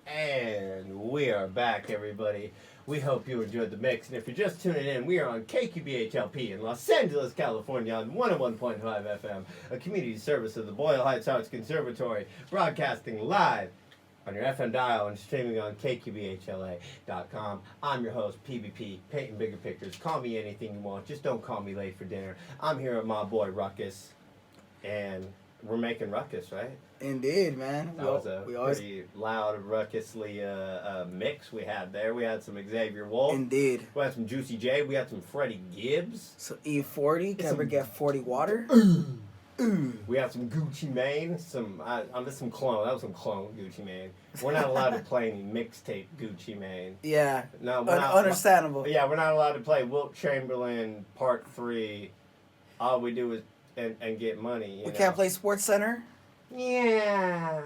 And we are back, everybody. We hope you enjoyed the mix. And if you're just tuning in, we are on KQBHLP in Los Angeles, California on 101.5 FM, a community service of the Boyle Heights Arts Conservatory, broadcasting live on your FM dial and streaming on kqbhla.com. I'm your host, PBP, Painting Bigger Pictures. Call me anything you want. Just don't call me late for dinner. I'm here with my boy, Ruckus. And we're making Ruckus, right? Indeed, man. That was a pretty loud, ruckusly mix we had there. We had some Xavier Wolf. Indeed. We had some Juicy J. We had some Freddie Gibbs. So E40, can ever get 40 water? We had some Gucci Mane. Some clone. That was some clone Gucci Mane. We're not allowed to play any mixtape Gucci Mane. Yeah. No, understandable. Yeah, we're not allowed to play Wilt Chamberlain Part 3. All we do is and get money. We can't play Sports Center? Yeah.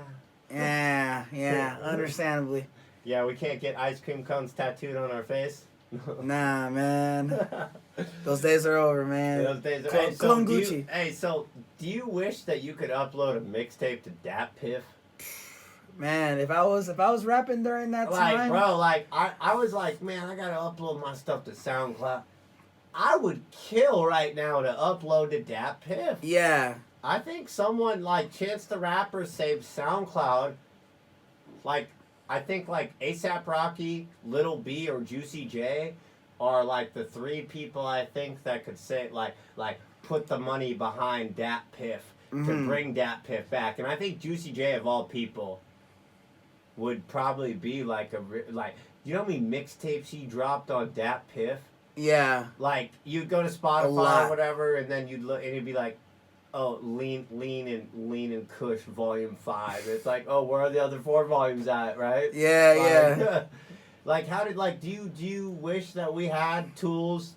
Yeah, understandably. Yeah, we can't get ice cream cones tattooed on our face. Nah, man. Those days are over, man. Those days are over. Clone Gucci. So do you wish that you could upload a mixtape to DatPiff? Man, if I was rapping during that time, bro, I was like, man, I gotta upload my stuff to SoundCloud. I would kill right now to upload to DatPiff. Yeah. I think someone like Chance the Rapper saved SoundCloud. I think A$AP Rocky, Lil B, or Juicy J are like the three people I think that could say like put the money behind DatPiff to bring DatPiff back. And I think Juicy J of all people would probably be you know how many mixtapes he dropped on DatPiff? Yeah. Like you'd go to Spotify or whatever, and then you'd look and it'd be like, oh, Lean and Kush Volume 5. It's like, oh, where are the other 4 volumes at, right? Yeah. Do you wish that we had tools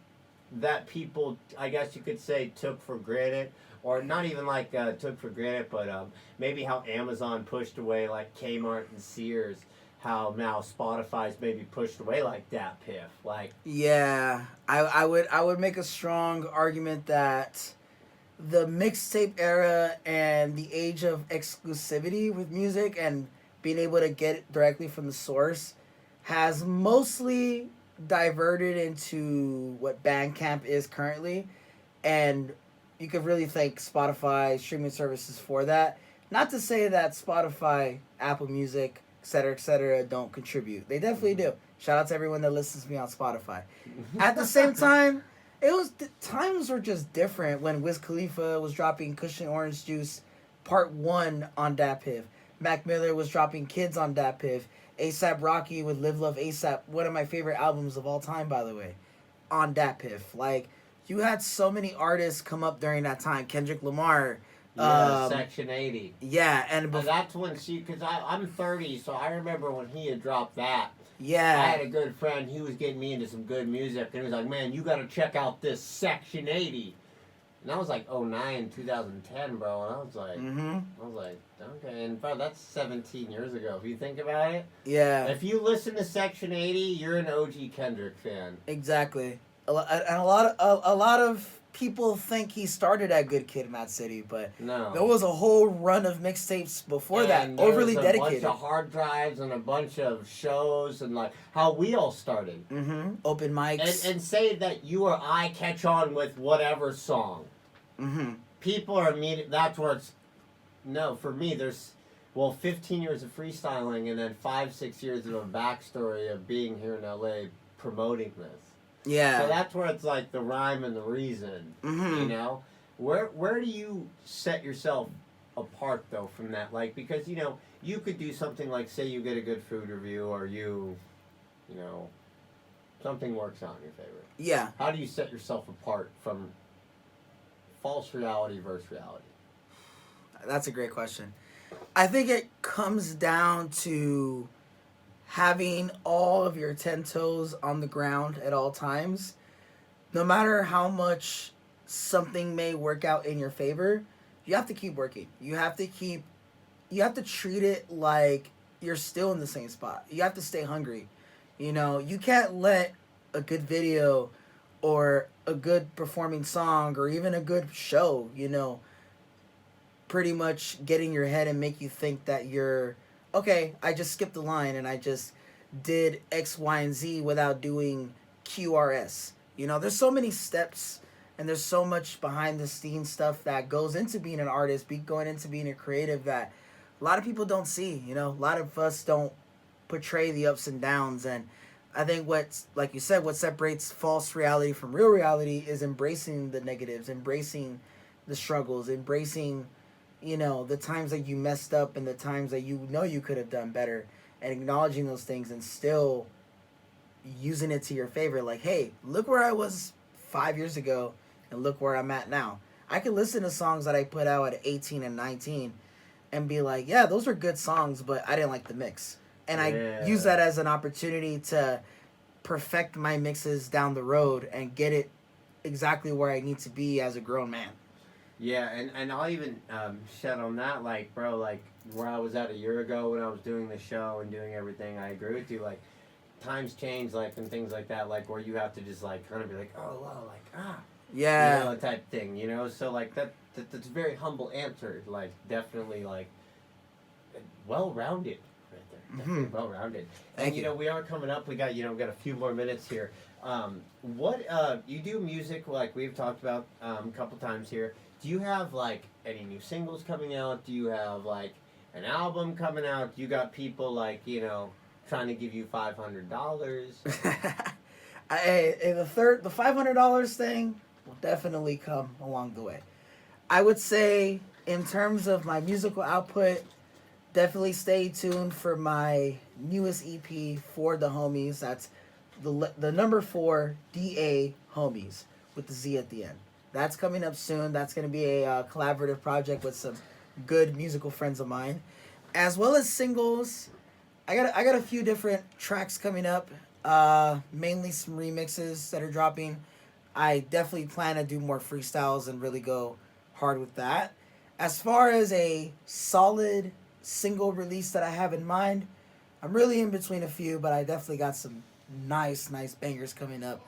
that people, I guess you could say, took for granted? Or not even took for granted, but maybe how Amazon pushed away like Kmart and Sears. How now Spotify's maybe pushed away like DatPiff. Yeah. I would make a strong argument that the mixtape era and the age of exclusivity with music and being able to get it directly from the source has mostly diverted into what Bandcamp is currently. And you could really thank Spotify streaming services for that. Not to say that Spotify, Apple Music, etc., don't contribute. They definitely do. Shout out to everyone that listens to me on Spotify. At the same time, times were just different when Wiz Khalifa was dropping Cushion Orange Juice Part 1 on DatPiff. Mac Miller was dropping Kids on DatPiff. A$AP Rocky with Live Love A$AP, one of my favorite albums of all time, by the way, on DatPiff. You had so many artists come up during that time. Kendrick Lamar. Section 80. Yeah, and that's when because I'm 30, so I remember when he had dropped that. Yeah. I had a good friend, he was getting me into some good music, and he was like, man, you gotta check out this Section 80. And that was like 09, 2010, bro, and I was like, okay, and bro, that's 17 years ago, if you think about it. Yeah. If you listen to Section 80, you're an OG Kendrick fan. Exactly. A lot of people think he started at Good Kid, Mad City, but no. There was a whole run of mixtapes before that, overly dedicated. A bunch of hard drives and a bunch of shows and how we all started. Open mics. And say that you or I catch on with whatever song. People are immediate. That's where it's. No, for me, there's 15 years of freestyling and then 5-6 years of a backstory of being here in LA promoting this. Yeah. So that's where it's like the rhyme and the reason, you know? Where do you set yourself apart, though, from that? Because, you could do something like, say you get a good food review or something works out in your favor. Yeah. How do you set yourself apart from false reality versus reality? That's a great question. I think it comes down to having all of your 10 toes on the ground at all times. No matter how much something may work out in your favor, you have to keep working. You have to treat it like you're still in the same spot. You have to stay hungry. You can't let a good video or a good performing song or even a good show, pretty much get in your head and make you think that you're okay, I just skipped the line and I just did X, Y, and Z without doing QRS. You know, there's so many steps and there's so much behind the scenes stuff that goes into being an artist, going into being a creative that a lot of people don't see. You know, a lot of us don't portray the ups and downs. And I think what's, like you said, what separates false reality from real reality is embracing the negatives, embracing the struggles, embracing, you know, the times that you messed up and the times that you know you could have done better, and acknowledging those things and still using it to your favor. Like, hey, look where I was 5 years ago and look where I'm at now. I can listen to songs that I put out at 18 and 19 and be like, yeah, those were good songs, but I didn't like the mix. And I use that as an opportunity to perfect my mixes down the road and get it exactly where I need to be as a grown man. Yeah, and I'll even shed on that, like, bro, like, where I was at a year ago when I was doing the show and doing everything, I agree with you, like, times change, like, and things like that, like, where you have to just, like, kind of be like, oh, wow, like, yeah, you know, type thing, you know, so, like, that's a very humble answer, like, definitely, like, well-rounded right there, definitely well-rounded. And, you know, we are coming up, we got a few more minutes here. You do music, like we've talked about a couple times here. Do you have, like, any new singles coming out? Do you have, like, an album coming out? You got people, like, you know, trying to give you $500? The $500 thing will definitely come along the way. I would say, in terms of my musical output, definitely stay tuned for my newest EP, For the Homies. That's the number 4 DA Homies with the Z at the end. That's coming up soon. That's going to be a collaborative project with some good musical friends of mine, as well as singles. I got a few different tracks coming up, mainly some remixes that are dropping. I definitely plan to do more freestyles and really go hard with that. As far as a solid single release that I have in mind, I'm really in between a few, but I definitely got some nice bangers coming up.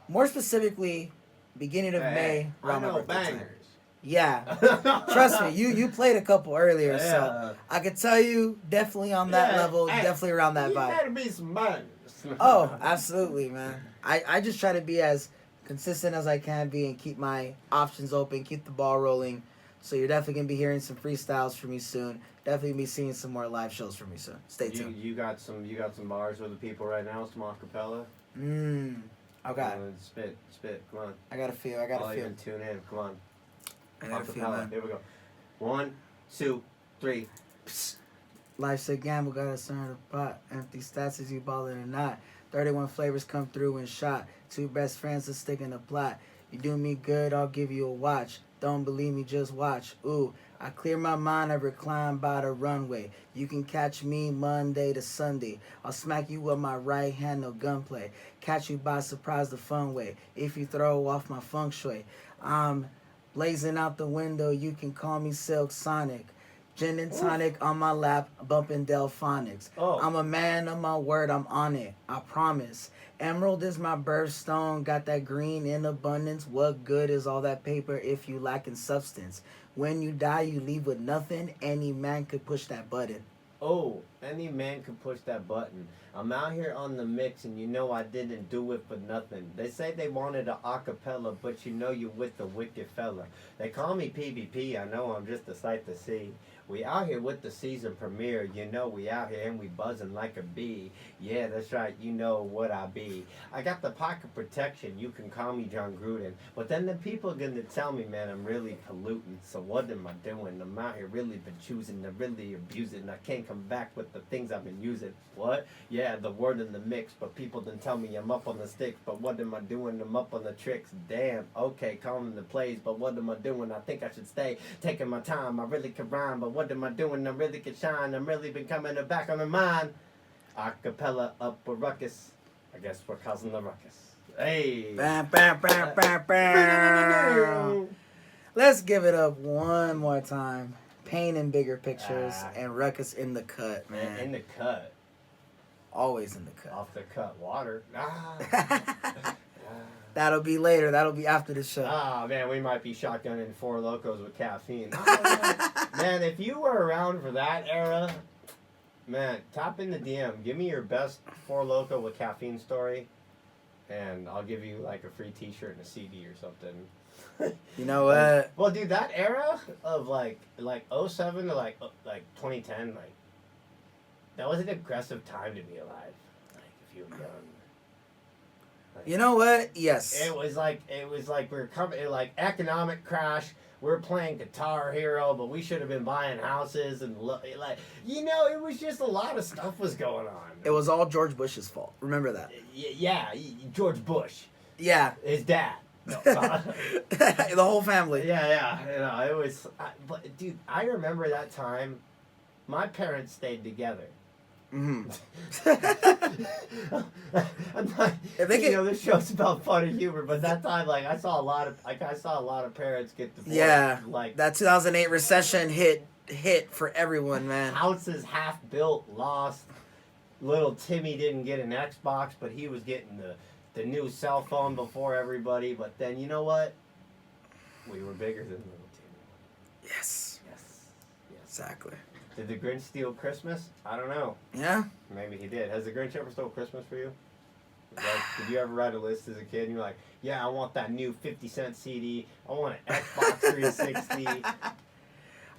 More specifically, beginning of May, around my birthday time. Yeah, trust me, you played a couple earlier, so I could tell you definitely on that level, definitely around that vibe. You better be some bangers. Oh, absolutely, man. I just try to be as consistent as I can be and keep my options open, keep the ball rolling. So you're definitely gonna be hearing some freestyles from me soon. Definitely be seeing some more live shows from me soon. Stay tuned. You got some bars for the people right now. Some acapella. Okay. Spit. Come on. I got a few. I'll even tune in. Come on. I got a few, man. Here we go. 1, 2, 3. Psst. Life's a gamble, gotta stir the pot. Empty stats is you ballin' or not. 31 flavors come through and shot. 2 best friends are sticking the plot. You do me good, I'll give you a watch. Don't believe me, just watch. Ooh, I clear my mind, I recline by the runway. You can catch me Monday to Sunday. I'll smack you with my right hand, no gunplay. Catch you by surprise the fun way. If you throw off my feng shui. I'm blazing out the window, you can call me Silk Sonic. Gin and tonic on my lap, bumping Delphonics. Oh. I'm a man of my word, I'm on it, I promise. Emerald is my birthstone, got that green in abundance. What good is all that paper if you lack in substance? When you die, you leave with nothing. Any man could push that button. Oh, any man could push that button. I'm out here on the mix, and you know I didn't do it for nothing. They say they wanted a acapella, but you know you're with the wicked fella. They call me PvP, I know I'm just a sight to see. We out here with the season premiere, you know we out here and we buzzing like a bee. Yeah, that's right, you know what I be. I got the pocket protection, you can call me John Gruden. But then the people are gonna tell me, man, I'm really polluting. So what am I doing? I'm out here really been choosing to really abuse it, and I can't come back with the things I've been using. What? Yeah, the word in the mix, but people then tell me I'm up on the sticks. But what am I doing? I'm up on the tricks. Damn, okay, calling the plays, but what am I doing? I think I should stay taking my time. I really can rhyme, but what am I doing? I really can shine. I'm really been coming back on the mind. Acapella up a ruckus. I guess we're causing the ruckus. Hey. Bam, bam, bam, bam, bam. Let's give it up one more time. Pain in bigger pictures and ruckus in the cut, man. In the cut. Always in the cut. Off the cut water. That'll be later. That'll be after the show. Ah, man, we might be shotgunning 4 Locos with caffeine. Man, if you were around for that era, Man, tap in the DM. Give me your best Four Loko with caffeine story, and I'll give you like a free T-shirt and a CD or something. You know what? Well, dude, that era of like '07 to like 2010, like that was an aggressive time to be alive. Like if you were young. Like, You know what? Yes. It was like we were coming like economic crash. We're playing Guitar Hero, but we should have been buying houses and like it was just a lot of stuff was going on. It was all George Bush's fault. Remember that? Yeah, George Bush, Yeah. his dad. No, The whole family. Yeah. It was. But dude, I remember that time. My parents stayed together. Mm-hmm. I'm not, If they can- this show's about fun and humor, but that time, like, I saw a lot of parents get divorced. Yeah. Like That 2008 recession hit for everyone, man. houses half built, lost. Little Timmy didn't get an Xbox, but he was getting the new cell phone before everybody. But then you know what? We were bigger than little Timmy. Yes. Yes. Exactly. Did the Grinch steal Christmas? I don't know. Yeah. Maybe he did. Has the Grinch ever stole Christmas for you? Like, did you ever write a list as a kid and you're like, yeah, I want that new 50-cent CD. I want an Xbox 360.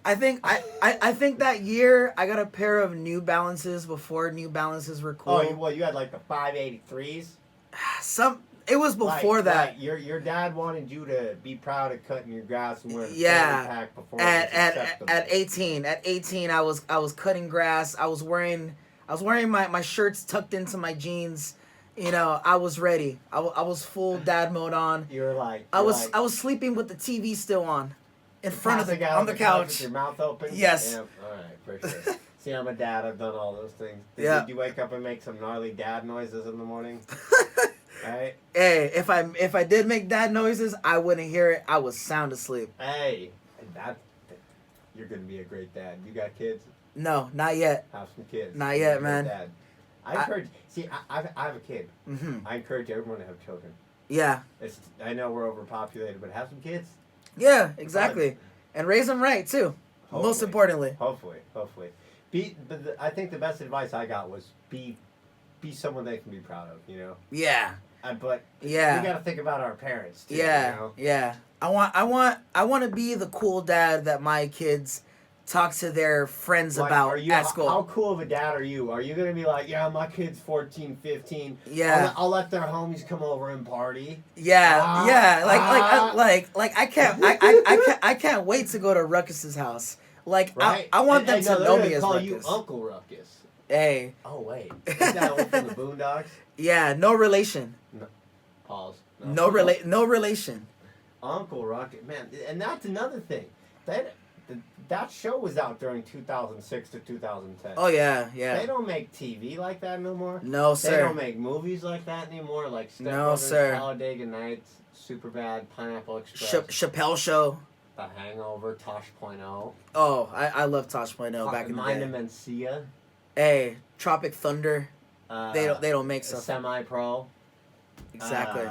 I think that year I got a pair of New Balances before New Balances were cool. Oh, you had like the 583s? It was before that. Like your dad wanted you to be proud of cutting your grass and wearing a Yeah. pack before At 18, I was cutting grass. I was wearing my shirts tucked into my jeans. I was ready. I was full dad mode on. You're like I was sleeping with the TV still on, in front of on the couch. with your mouth open. Yes. Yeah, all right, for sure. See, I'm a dad. I've done all those things. Yeah. Did you wake up and make some gnarly dad noises in the morning? Right? Hey, if I did make dad noises, I wouldn't hear it. I was sound asleep. Hey, you're gonna be a great dad. You got kids? No, not yet. Have some kids. Not yet, You're a man. great dad. I encourage. See, I have a kid. Mm-hmm. I encourage everyone to have children. Yeah. I know we're overpopulated, but have some kids. Yeah, exactly. And raise them right too. Hopefully. Most importantly. Hopefully. I think the best advice I got was be someone they can be proud of. Yeah. But Yeah. we got to think about our parents too. Yeah. Yeah. I want to be the cool dad that my kids talk to their friends Like, about at school. How cool of a dad are you? Are you going to be like, yeah, my kid's 14, 15. Yeah. I'll let their homies come over and party. Yeah, yeah. Like I can't wait to go to Ruckus's house. Like Right? I want them no, to they're know gonna me as call Ruckus. you Uncle Ruckus. Hey. Oh wait, is that one from the Boondocks? Yeah, no relation. Pause. No relation. Uncle Ruckus, man, and that's another thing. That show was out during 2006 to 2010. Oh yeah, They yeah. don't make TV like that no more. No They sir. don't make movies like that anymore. Like Step No, Brothers, sir. Talladega Nights, Superbad, Pineapple Express, Chappelle Show. The Hangover, Tosh.0. Oh, I love Tosh.0 back in the Mind day. Mencia. Hey, Tropic Thunder. They don't make stuff. Semi-Pro. Exactly.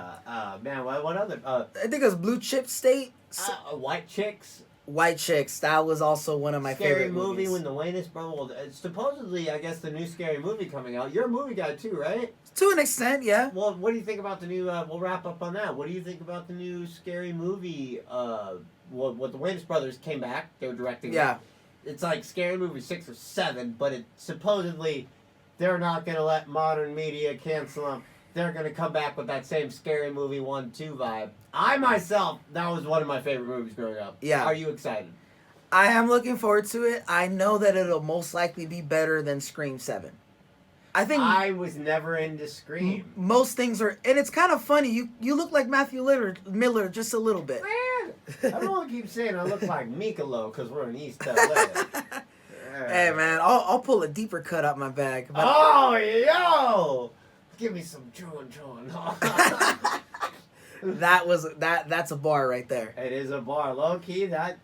Man, what other? I think it was Blue Chip State. White Chicks. White Chicks. That was also one of my Scary favorite movie movies. when the Wayne's brother. Well, supposedly, I guess the new Scary Movie coming out. You're a movie guy too, right? To an extent, yeah. Well, what do you think about the new? We'll wrap up on that. What do you think about the new Scary Movie? What the Wayne's brothers came back. They were directing. Yeah. It's like Scary Movie 6 or 7, but it supposedly they're not gonna let modern media cancel them. They're gonna come back with that same Scary Movie 1-2 vibe. I myself, that was one of my favorite movies growing up. Yeah. Are you excited? I am looking forward to it. I know that it'll most likely be better than Scream 7. I think I was never into Scream. most things are, and it's kind of funny. You look like Matthew Miller just a little bit. Man, everyone keeps saying I look like Mikalo because we're in East LA. Hey man, I'll pull a deeper cut out my bag. But Oh, yo! Give me some chewing. that's a bar right there. It is a bar. Low key, that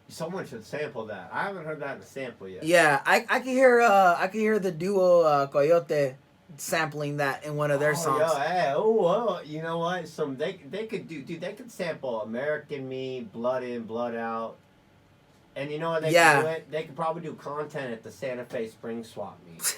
someone should sample that. I haven't heard that in a sample yet. Yeah, I can hear the duo Coyote sampling that in one of their songs. Yo, hey, oh, you know what? They could do, dude. They could sample American Me, Blood In, Blood Out. And you know what they Yeah. could do it? They could probably do content at the Santa Fe Spring Swap meet.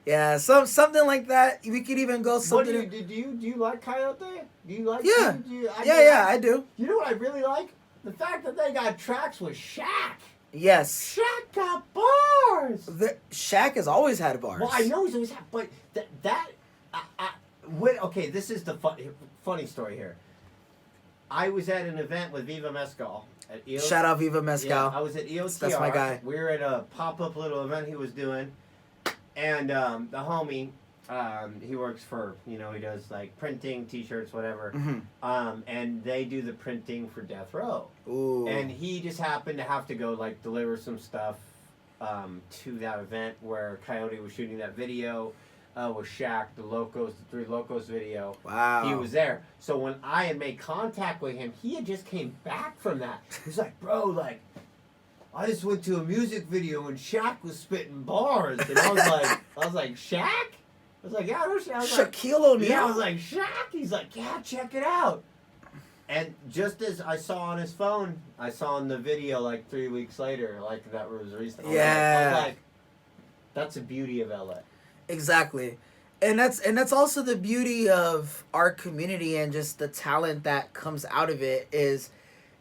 Yeah, something like that. We could even go What something. do you like Coyote? Do you like? Yeah. I do. You know what I really like? The fact that they got tracks with Shaq. Yes. Shaq got bars. Shaq has always had bars. Well, I know he's always had, but okay, this is the funny story here. I was at an event with Viva Mescal at EOTR. Shout out Viva Mescal. Yeah, I was at EOTR. That's my guy. We were at a pop-up little event he was doing, and the homie, he works for, he does like printing, T-shirts, whatever. Mm-hmm. And they do the printing for Death Row. Ooh. And he just happened to have to go like deliver some stuff to that event where Coyote was shooting that video with Shaq, the Three Locos video. Wow. He was there. So when I had made contact with him, he had just came back from that. He's like, bro, like, I just went to a music video and Shaq was spitting bars. And I was like, Shaq? I was like, yeah, I know Shaq. Shaquille O'Neal? Yeah, I was like, Shaq? He's like, yeah, check it out. And just as I saw on his phone, I saw in the video like 3 weeks later, like that was recent. Yeah. I was like, that's the beauty of LA. Exactly. And that's also the beauty of our community and just the talent that comes out of it is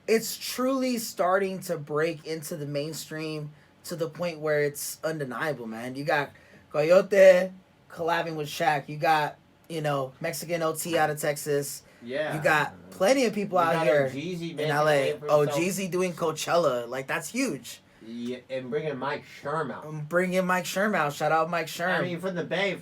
it's truly starting to break into the mainstream to the point where it's undeniable, man. You got Coyote collabing with Shaq. You got, Mexican OT out of Texas. Yeah. You got plenty of people out here Jeezy in LA. Oh, Jeezy doing Coachella. Like, that's huge. Yeah, and bringing Mike Sherm out. Shout out Mike Sherm. I mean, from the Bay.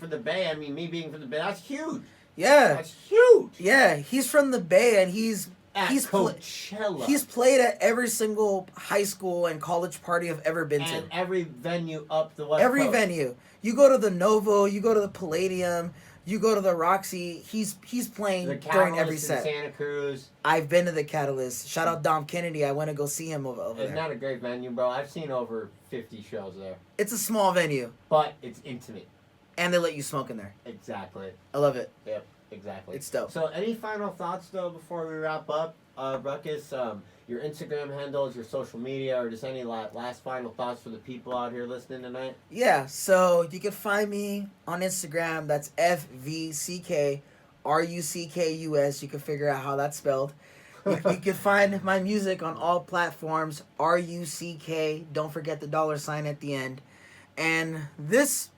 I mean, me being from the Bay, that's huge. Yeah. That's huge. Yeah, he's from the Bay, and he's Coachella. He's played at every single high school and college party I've ever been to. And every venue up the West Every Coast. venue. You go to the Novo, you go to the Palladium, you go to the Roxy. He's playing the during every Catalyst set. in Santa Cruz. I've been to the Catalyst. Shout out Dom Kennedy. I went to go see him over It's there. not a great venue, bro. I've seen over 50 shows there. It's a small venue. But it's intimate. And they let you smoke in there. Exactly. I love it. Yep, exactly. It's dope. So any final thoughts, though, before we wrap up? Ruckus, your Instagram handles, your social media, or just any last final thoughts for the people out here listening tonight? Yeah, so you can find me on Instagram. That's FVCKRUCKUS. You can figure out how that's spelled. You can find my music on all platforms. RUCK. Don't forget the $sign at the end. And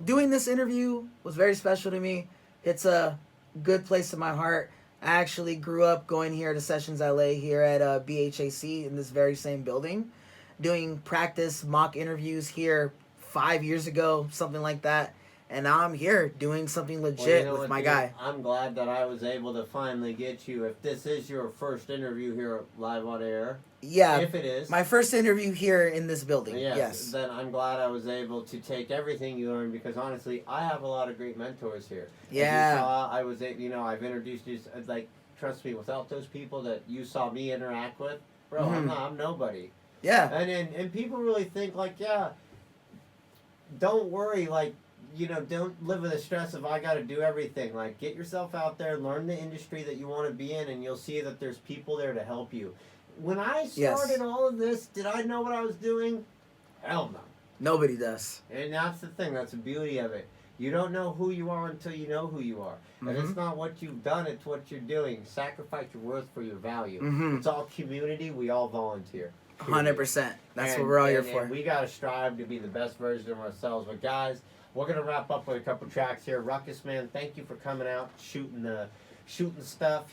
doing this interview was very special to me. It's a good place in my heart. I actually grew up going here to Sessions LA here at BHAC in this very same building, doing practice mock interviews here 5 years ago, something like that. And now I'm here doing something legit with my guy. I'm glad that I was able to finally get you. If this is your first interview here live on air, yeah, if it is. My first interview here in this building, yes. Then I'm glad I was able to take everything you learned because honestly, I have a lot of great mentors here. Yeah. As you saw, I've introduced you, like, trust me, without those people that you saw me interact with, bro, I'm nobody. Yeah. And people really think, like, yeah, don't worry, like, don't live with the stress of I got to do everything. Like, get yourself out there, learn the industry that you want to be in, and you'll see that there's people there to help you. When I started all of this, did I know what I was doing? Hell no. Nobody does. And that's the thing. That's the beauty of it. You don't know who you are until you know who you are. And it's not what you've done, it's what you're doing. Sacrifice your worth for your value. It's all community. We all volunteer. 100%. That's what we're all here for. And we got to strive to be the best version of ourselves. But guys, we're going to wrap up with a couple tracks here. Ruckus, man, thank you for coming out, shooting stuff,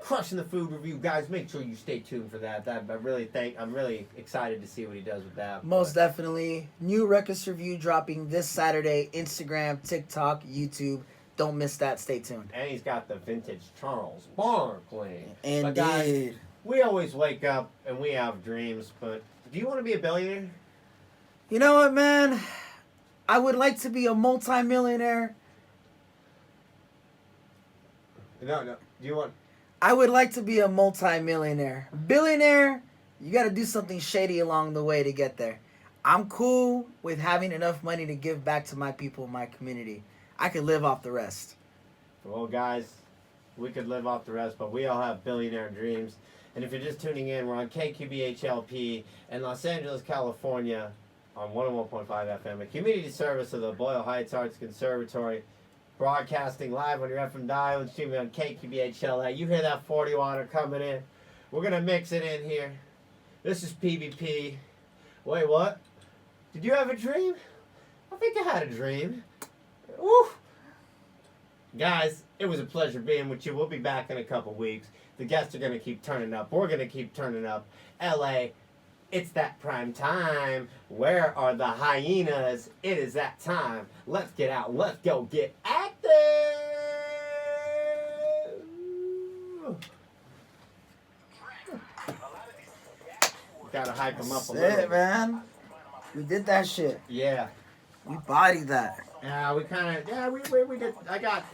crushing the food review. Guys, make sure you stay tuned for that. I'm really excited to see what he does with that. Most definitely. New Ruckus review dropping this Saturday. Instagram, TikTok, YouTube. Don't miss that. Stay tuned. And he's got the vintage Charles Barkley. Indeed. But guys, we always wake up and we have dreams, but do you want to be a billionaire? You know what, man? I would like to be a multi-millionaire. No. Do you want... I would like to be a multi-millionaire. Billionaire, you got to do something shady along the way to get there. I'm cool with having enough money to give back to my people, my community. I could live off the rest. Well, guys, we could live off the rest, but we all have billionaire dreams. And if you're just tuning in, we're on KQBHLP in Los Angeles, California on 101.5 FM, a community service of the Boyle Heights Arts Conservatory, broadcasting live on your FM dial and streaming on KQBHLA. You hear that 40 water coming in. We're going to mix it in here. This is PBP. Wait, what? Did you have a dream? I think I had a dream. Woo! Guys, it was a pleasure being with you. We'll be back in a couple weeks. The guests are going to keep turning up. We're going to keep turning up. LA, it's that prime time. Where are the hyenas? It is that time. Let's get out. Let's go get active. Gotta hype them up a little. That's it, man. We did that shit. Yeah. We bodied that. Yeah, we kind of, we did. I got